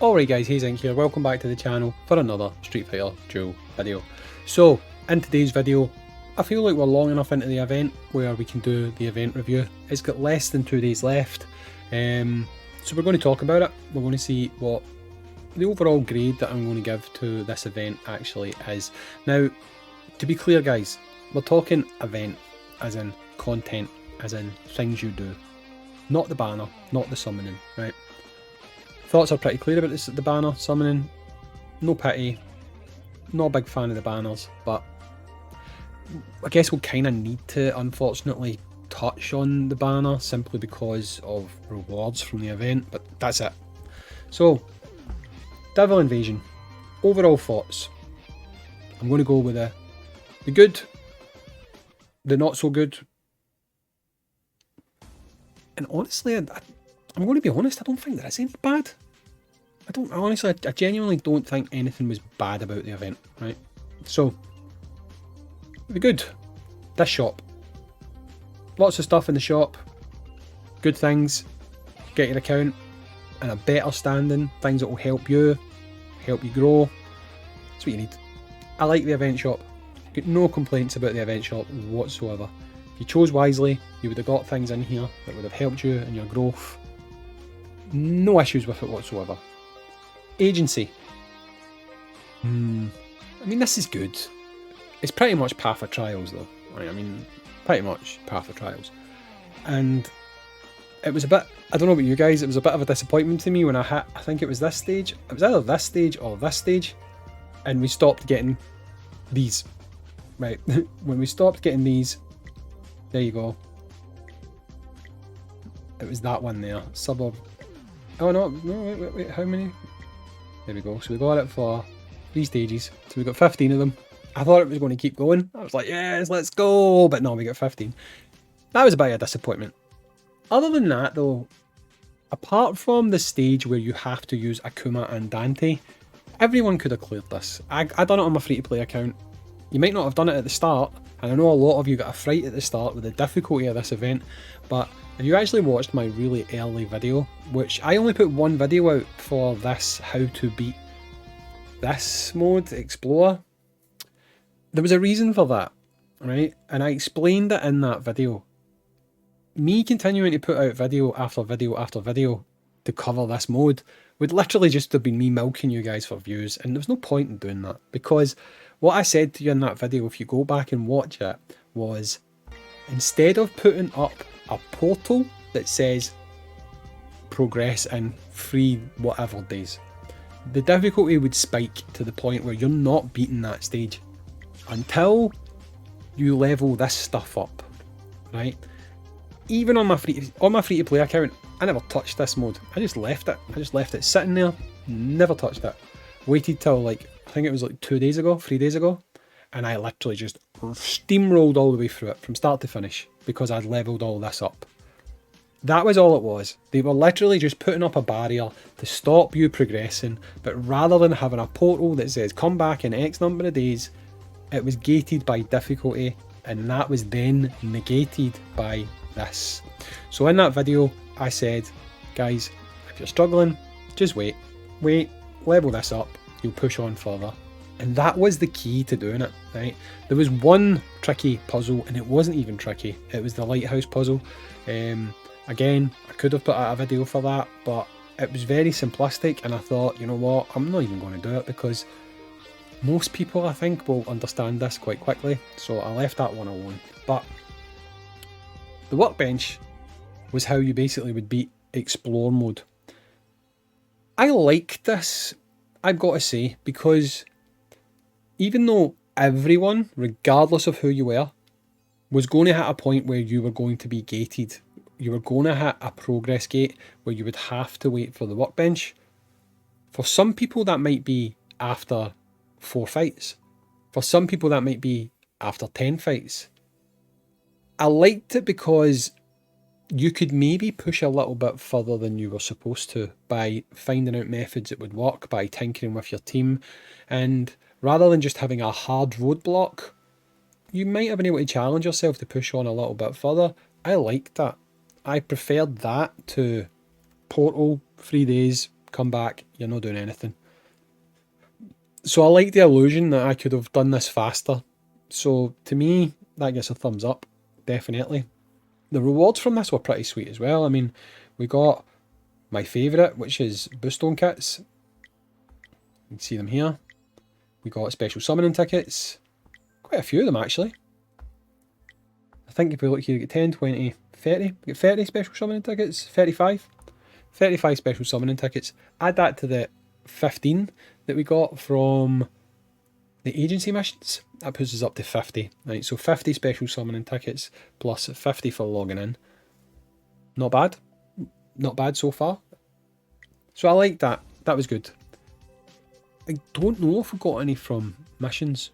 Alright guys, Hayzink here, welcome back to the channel for another Street Fighter Duel video. So, in today's video, I feel like we're long enough into the event where we can do the event review. It's got less than 2 days left, so we're going to talk about it. We're going to see what the overall grade that I'm going to give to this event actually is. Now, to be clear guys, we're talking event as in content, as in things you do. Not the banner, not the summoning, right? Thoughts are pretty clear about this, the banner, summoning, no pity, not a big fan of the banners, but I guess we'll kind of need to unfortunately touch on the banner simply because of rewards from the event, but that's it. So, Devil Invasion, overall thoughts. I'm going to go with the good, the not so good, and honestly, I'm going to be honest, I don't think there is anything bad. I genuinely don't think anything was bad about the event, right? So, the good. This shop. Lots of stuff in the shop. Good things. Get your account in a better standing. Things that will help you grow. That's what you need. I like the event shop. Got no complaints about the event shop whatsoever. If you chose wisely, you would have got things in here that would have helped you in your growth. No issues with it whatsoever. Agency. I mean, this is good. It's pretty much par for trials though. Right? I mean, pretty much par for trials. And it was a bit, I don't know about you guys, it was a bit of a disappointment to me when I hit, I think it was this stage. It was either this stage or this stage. And we stopped getting these. Right, when we stopped getting these, there you go. It was that one there, suburb. Oh no, wait, how many? There we go, so we got it for 3 stages, so we got 15 of them. I thought it was going to keep going, I was like, yes, let's go, but no, we got 15. That was a bit of a disappointment. Other than that though, apart from the stage where you have to use Akuma and Dante, everyone could have cleared this. I done it on my free-to-play account. You might not have done it at the start, and I know a lot of you got a fright at the start with the difficulty of this event, but if you actually watched my really early video, which I only put one video out for this, how to beat this mode, Explorer, there was a reason for that, right? And I explained it in that video. Me continuing to put out video after video after video to cover this mode would literally just have been me milking you guys for views, and there was no point in doing that, because what I said to you in that video, if you go back and watch it, was instead of putting up a portal that says progress in 3 whatever days, the difficulty would spike to the point where you're not beating that stage until you level this stuff up, right? Even on my free to play account, I never touched this mode. I just left it. I just left it sitting there, never touched it. Waited till like, I think it was like 3 days ago, and I literally just steamrolled all the way through it from start to finish because I'd leveled all this up. That was all it was. They were literally just putting up a barrier to stop you progressing, but rather than having a portal that says come back in X number of days, it was gated by difficulty, and that was then negated by this. So in that video, I said, guys, if you're struggling, just wait, level this up, you'll push on further. And that was the key to doing it, right? There was one tricky puzzle, and it wasn't even tricky. It was the lighthouse puzzle. Again, I could have put out a video for that, but it was very simplistic, and I thought, you know what, I'm not even going to do it because most people, I think, will understand this quite quickly, so I left that one alone. But the workbench was how you basically would beat Explore mode. I liked this, I've got to say, because even though everyone, regardless of who you were, was going to hit a point where you were going to be gated, you were going to hit a progress gate where you would have to wait for the workbench. For some people that might be after 4 fights. For some people that might be after 10 fights. I liked it because you could maybe push a little bit further than you were supposed to by finding out methods that would work, by tinkering with your team, and rather than just having a hard roadblock, you might have been able to challenge yourself to push on a little bit further. I liked that. I preferred that to Portal, 3 days, come back, you're not doing anything. So I like the illusion that I could have done this faster. So to me, that gets a thumbs up, definitely. The rewards from this were pretty sweet as well. I mean, we got my favourite, which is Boostone kits. You can see them here. We got special summoning tickets. Quite a few of them, actually. I think if we look here, you get 10, 20, 30. You get 30 special summoning tickets, 35. 35 special summoning tickets. Add that to the 15 that we got from the agency missions. That puts us up to 50. Right, so 50 special summoning tickets plus 50 for logging in. Not bad. Not bad so far. So I like that. That was good. I don't know if we got any from missions.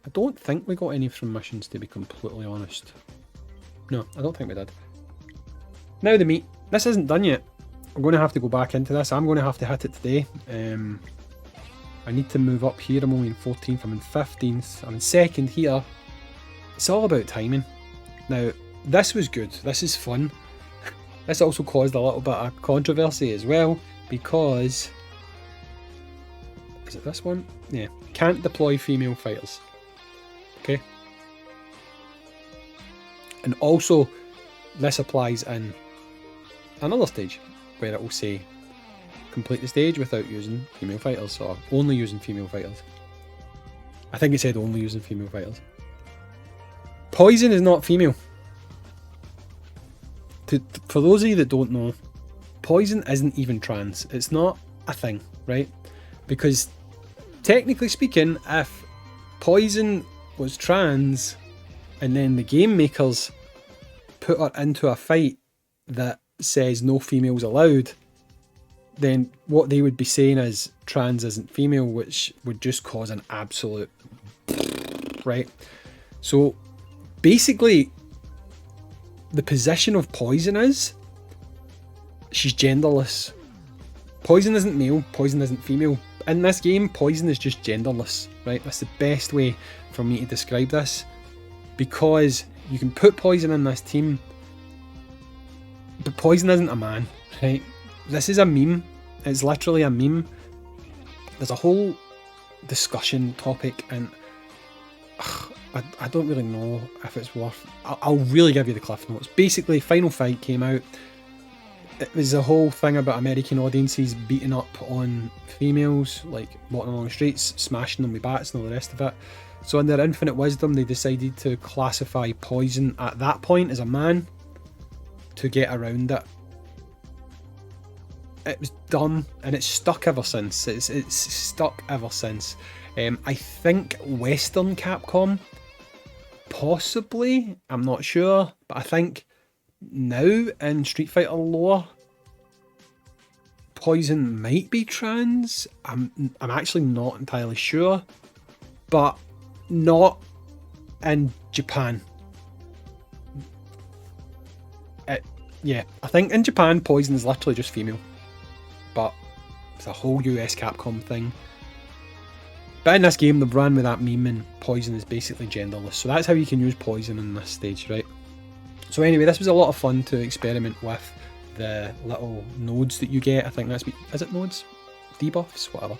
I don't think we got any from missions, to be completely honest. No, I don't think we did. Now the meat. This isn't done yet. I'm going to have to go back into this. I'm going to have to hit it today. I need to move up here. I'm only in 14th. I'm in 15th. I'm in 2nd here. It's all about timing. Now, this was good. This is fun. This also caused a little bit of controversy as well, because... Is it this one? Yeah. Can't deploy female fighters. Okay. And also, this applies in another stage, where it will say, complete the stage without using female fighters, or only using female fighters. I think it said only using female fighters. Poison is not female. For those of you that don't know, Poison isn't even trans. It's not a thing, right? Because technically speaking, if Poison was trans and then the game makers put her into a fight that says no females allowed, then what they would be saying is trans isn't female, which would just cause an absolute... right? So basically, the position of Poison is she's genderless. Poison isn't male, Poison isn't female. In this game, Poison is just genderless, right? That's the best way for me to describe this, because you can put Poison in this team, but Poison isn't a man, right? This is a meme. It's literally a meme. There's a whole discussion topic, and I don't really know if it's worth... I'll really give you the cliff notes. Basically, Final Fight came out. It was a whole thing about American audiences beating up on females, like walking along the streets, smashing them with bats and all the rest of it. So in their infinite wisdom, they decided to classify Poison at that point as a man to get around it. It was dumb, and it's stuck ever since. It's stuck ever since. I think Western Capcom, possibly, I'm not sure, but I think now in Street Fighter lore, Poison might be trans. I'm actually not entirely sure, but not in Japan. Yeah, I think in Japan, Poison is literally just female. But it's a whole US Capcom thing. But in this game, they've ran with that meme, and Poison is basically genderless. So that's how you can use Poison in this stage, right? So anyway, this was a lot of fun to experiment with the little nodes that you get. I think that's... Is it nodes? Debuffs? Whatever.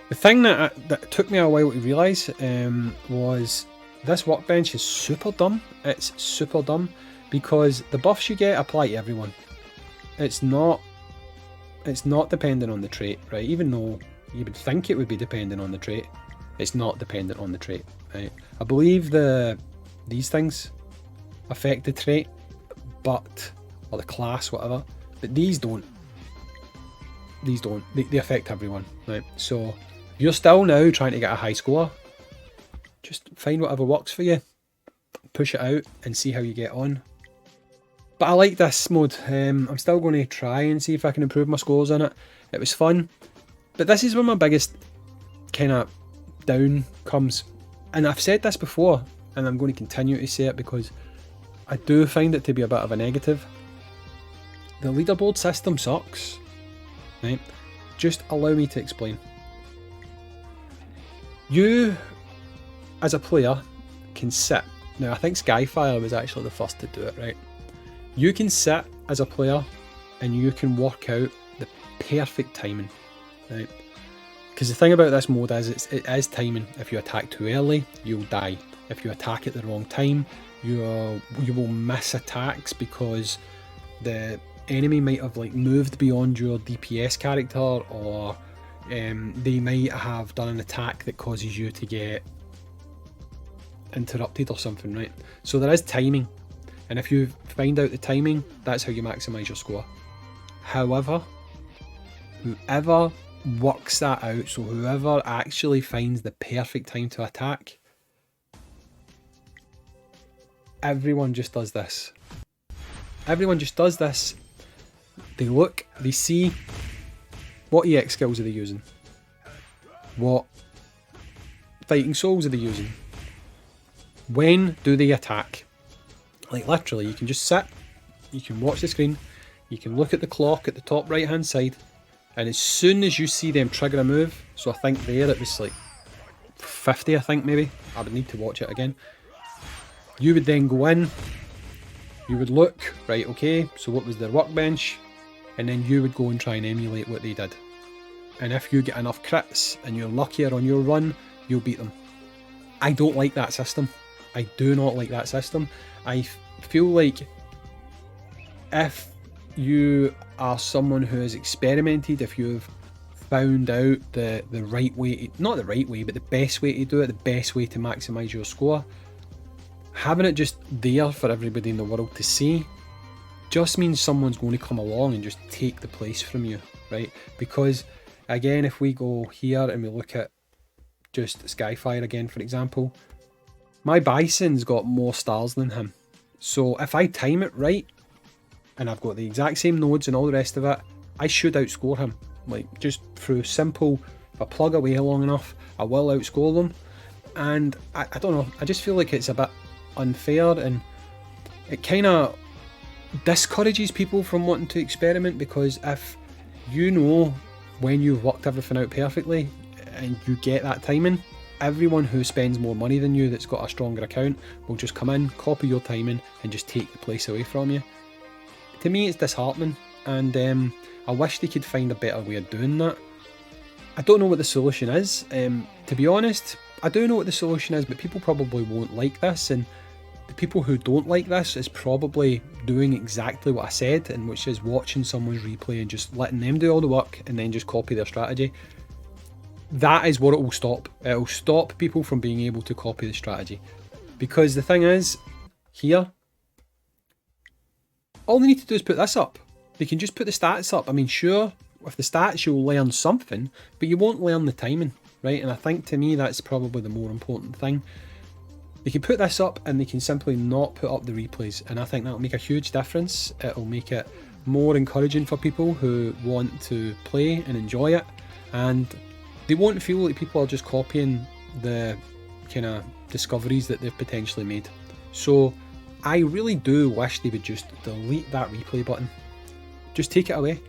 The thing that took me a while to realise was this workbench is super dumb. It's super dumb because the buffs you get apply to everyone. It's not dependent on the trait, right? Even though you would think it would be dependent on the trait, it's not dependent on the trait, right? I believe these things affect the trait, or the class, whatever, but these don't. These don't. They affect everyone, right? So if you're still now trying to get a high score, just find whatever works for you, push it out, and see how you get on. But I like this mode. I'm still going to try and see if I can improve my scores in it. It was fun. But this is where my biggest kind of down comes. And I've said this before, and I'm going to continue to say it because I do find it to be a bit of a negative. The leaderboard system sucks. Right? Just allow me to explain. You, as a player, can sit. Now, I think Skyfire was actually the first to do it, right? You can sit as a player and you can work out perfect timing, right? Because the thing about this mode is it is timing. If you attack too early, you'll die. If you attack at the wrong time, you will miss attacks because the enemy might have like moved beyond your DPS character, or they might have done an attack that causes you to get interrupted or something, right? So there is timing, and if you find out the timing, that's how you maximize your score. However, whoever works that out, so whoever actually finds the perfect time to attack, everyone just does this. Everyone just does this. They look, they see what EX skills are they using, what fighting souls are they using, when do they attack. Like literally, you can just sit, you can watch the screen, you can look at the clock at the top right hand side, and as soon as you see them trigger a move, so I think there it was like 50, I think maybe, I would need to watch it again, you would then go in, you would look, right, okay, so what was their workbench, and then you would go and try and emulate what they did. And if you get enough crits and you're luckier on your run, you'll beat them. I don't like that system. I do not like that system. I feel like if you are someone who has experimented, if you've found out the right way, not the right way, but the best way to do it, the best way to maximise your score, having it just there for everybody in the world to see just means someone's going to come along and just take the place from you, right? Because again, if we go here and we look at just Skyfire again, for example, my Bison's got more stars than him. So if I time it right, and I've got the exact same nodes and all the rest of it, I should outscore him. Like, just through simple, if I plug away long enough, I will outscore them. And I don't know, I just feel like it's a bit unfair, and it kind of discourages people from wanting to experiment, because if you know when you've worked everything out perfectly and you get that timing, everyone who spends more money than you that's got a stronger account will just come in, copy your timing and just take the place away from you. To me, it's disheartening, and I wish they could find a better way of doing that. I don't know what the solution is. To be honest, I do know what the solution is, but people probably won't like this, and the people who don't like this is probably doing exactly what I said, and which is watching someone's replay and just letting them do all the work and then just copy their strategy. That is what it will stop. It will stop people from being able to copy the strategy. Because the thing is, here, all they need to do is put this up. They can just put the stats up. I mean, sure, with the stats you'll learn something, but you won't learn the timing, right? And I think to me that's probably the more important thing. They can put this up and they can simply not put up the replays, and I think that'll make a huge difference. It'll make it more encouraging for people who want to play and enjoy it, and they won't feel like people are just copying the kind of discoveries that they've potentially made. So I really do wish they would just delete that replay button. Just take it away.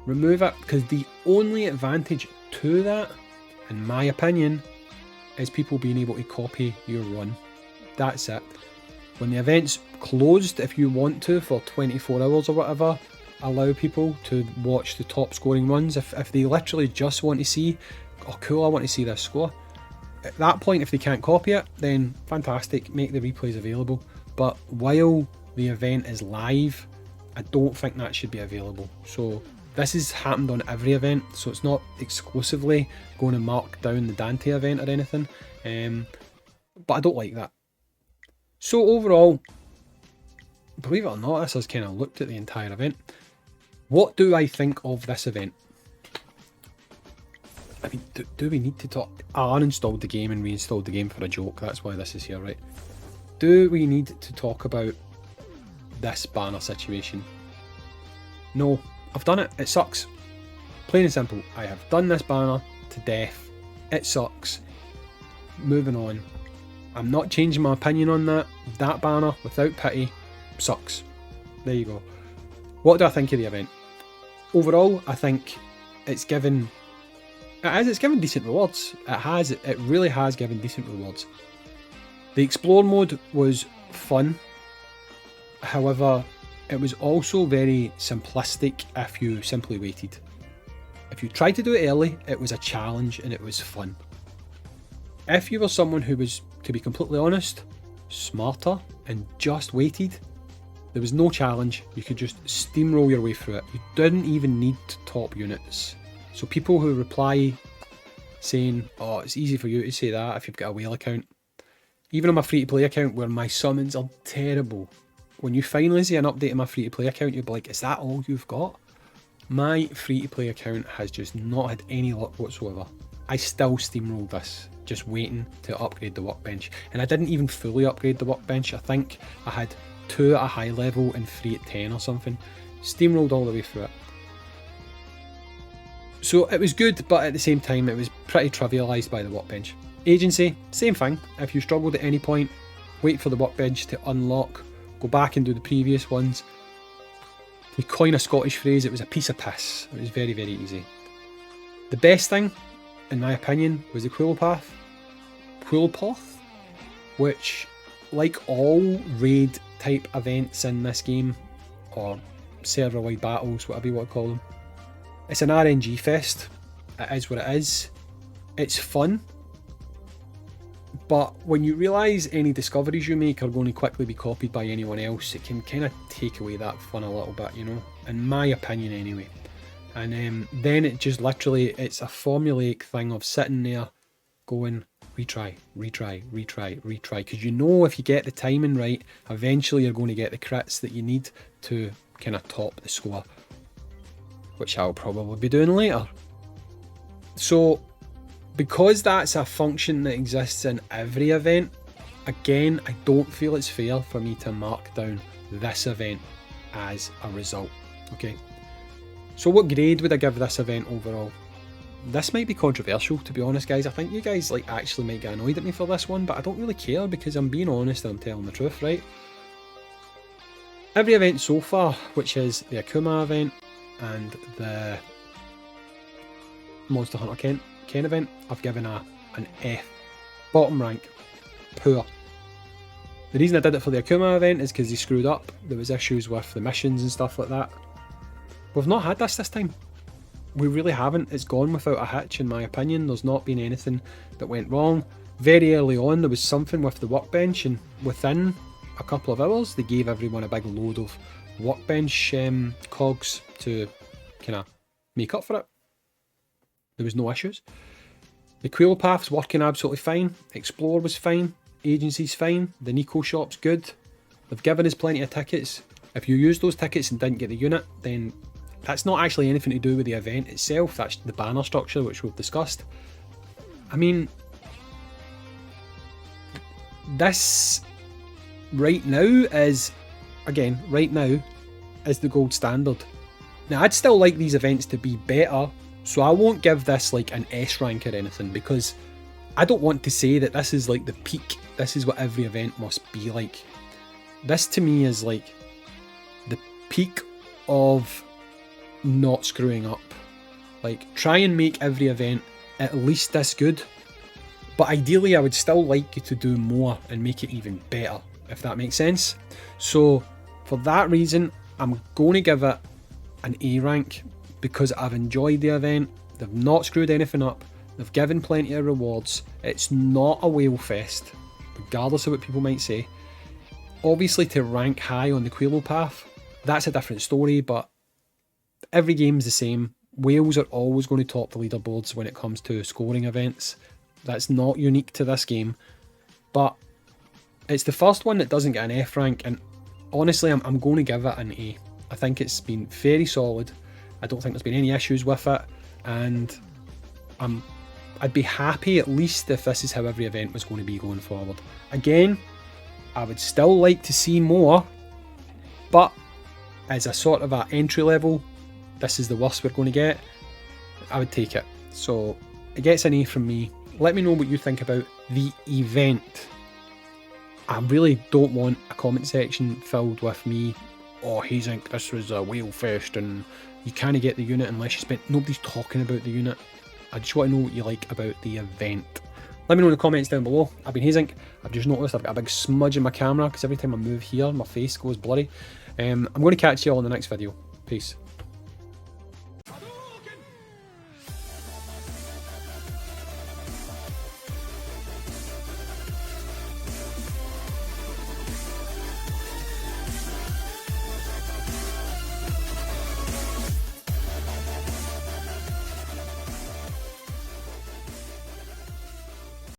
Remove it, because the only advantage to that, in my opinion, is people being able to copy your run. That's it. When the event's closed, if you want to, for 24 hours or whatever, allow people to watch the top scoring runs. If they literally just want to see, oh cool, I want to see this score. At that point, if they can't copy it, then fantastic, make the replays available. But while the event is live, I don't think that should be available. So this has happened on every event, so it's not exclusively going to mark down the Dante event or anything. But I don't like that. So overall, believe it or not, this has kind of looked at the entire event. What do I think of this event? I mean, do we need to talk? I uninstalled the game and reinstalled the game for a joke. That's why this is here, right? Do we need to talk about this banner situation? No, I've done it. It sucks. Plain and simple. I have done this banner to death. It sucks. Moving on. I'm not changing my opinion on that. That banner, without pity, sucks. There you go. What do I think of the event? Overall, I think it's given... It's given decent rewards. It really has given decent rewards. The explore mode was fun. However, it was also very simplistic if you simply waited. If you tried to do it early, it was a challenge and it was fun. If you were someone who was, to be completely honest, smarter and just waited, there was no challenge. You could just steamroll your way through it. You didn't even need to top units. So people who reply saying, oh, it's easy for you to say that if you've got a whale account. Even on my free-to-play account where my summons are terrible, when you finally see an update on my free-to-play account, you'll be like, is that all you've got? My free-to-play account has just not had any luck whatsoever. I still steamrolled this, just waiting to upgrade the workbench. And I didn't even fully upgrade the workbench. I think I had 2 at a high level and 3 at 10 or something. Steamrolled all the way through it. So it was good, but at the same time it was pretty trivialised by the workbench. Agency, same thing. If you struggled at any point, wait for the workbench to unlock, go back and do the previous ones. To coin a Scottish phrase, it was a piece of piss. It was very, very easy. The best thing, in my opinion, was the Quillpath, which, like all raid type events in this game, or server-wide battles, whatever you want to call them, it's an RNG fest. It is what it is. It's fun, but when you realise any discoveries you make are going to quickly be copied by anyone else, it can kind of take away that fun a little bit, you know, in my opinion anyway. And then it just literally, it's a formulaic thing of sitting there going, retry, because you know if you get the timing right, eventually you're going to get the crits that you need to kind of top the score, which I'll probably be doing later. So because that's a function that exists in every event, again, I don't feel it's fair for me to mark down this event as a result. Okay, so what grade would I give this event overall? This might be controversial, to be honest, guys. I think you guys like actually might get annoyed at me for this one, but I don't really care because I'm being honest and I'm telling the truth, right? Every event so far, which is the Akuma event and the Monster Hunter Ken event, I've given an F. Bottom rank. Poor. The reason I did it for the Akuma event is because he screwed up. There was issues with the missions and stuff like that. We've not had this time. We really haven't. It's gone without a hitch in my opinion. There's not been anything that went wrong. Very early on there was something with the workbench, and within a couple of hours they gave everyone a big load of workbench cogs to kind of make up for it. There was no issues. The Quillpath's working absolutely fine. Explore was fine. Agency's fine. The Nico shop's good. They've given us plenty of tickets. If you use those tickets and didn't get the unit, then that's not actually anything to do with the event itself. That's the banner structure, which we've discussed. I mean, this right now is, again, right now is the gold standard. Now, I'd still like these events to be better, so I won't give this like an S rank or anything, because I don't want to say that this is like the peak. This is what every event must be like. This to me is like the peak of not screwing up. Like, try and make every event at least this good, but ideally I would still like you to do more and make it even better, if that makes sense. So for that reason, I'm going to give it an A rank, because I've enjoyed the event. They've not screwed anything up. They've given plenty of rewards. It's not a whale fest, regardless of what people might say. Obviously, to rank high on the Quillpath, that's a different story, but every game's the same. Whales are always going to top the leaderboards when it comes to scoring events. That's not unique to this game, but it's the first one that doesn't get an F rank, and honestly, I'm going to give it an A. I think it's been very solid. I don't think there's been any issues with it, and I'd be happy at least if this is how every event was going to be going forward. Again, I would still like to see more, but as a sort of an entry level, this is the worst we're going to get. I would take it. So it gets an A from me. Let me know what you think about the event. I really don't want a comment section filled with me, oh, Hayzink, this was a whale fest and you can't get the unit unless you spent... Nobody's talking about the unit. I just want to know what you like about the event. Let me know in the comments down below. I've been Hayzink. I've just noticed I've got a big smudge in my camera because every time I move here, my face goes blurry. I'm going to catch you all in the next video. Peace.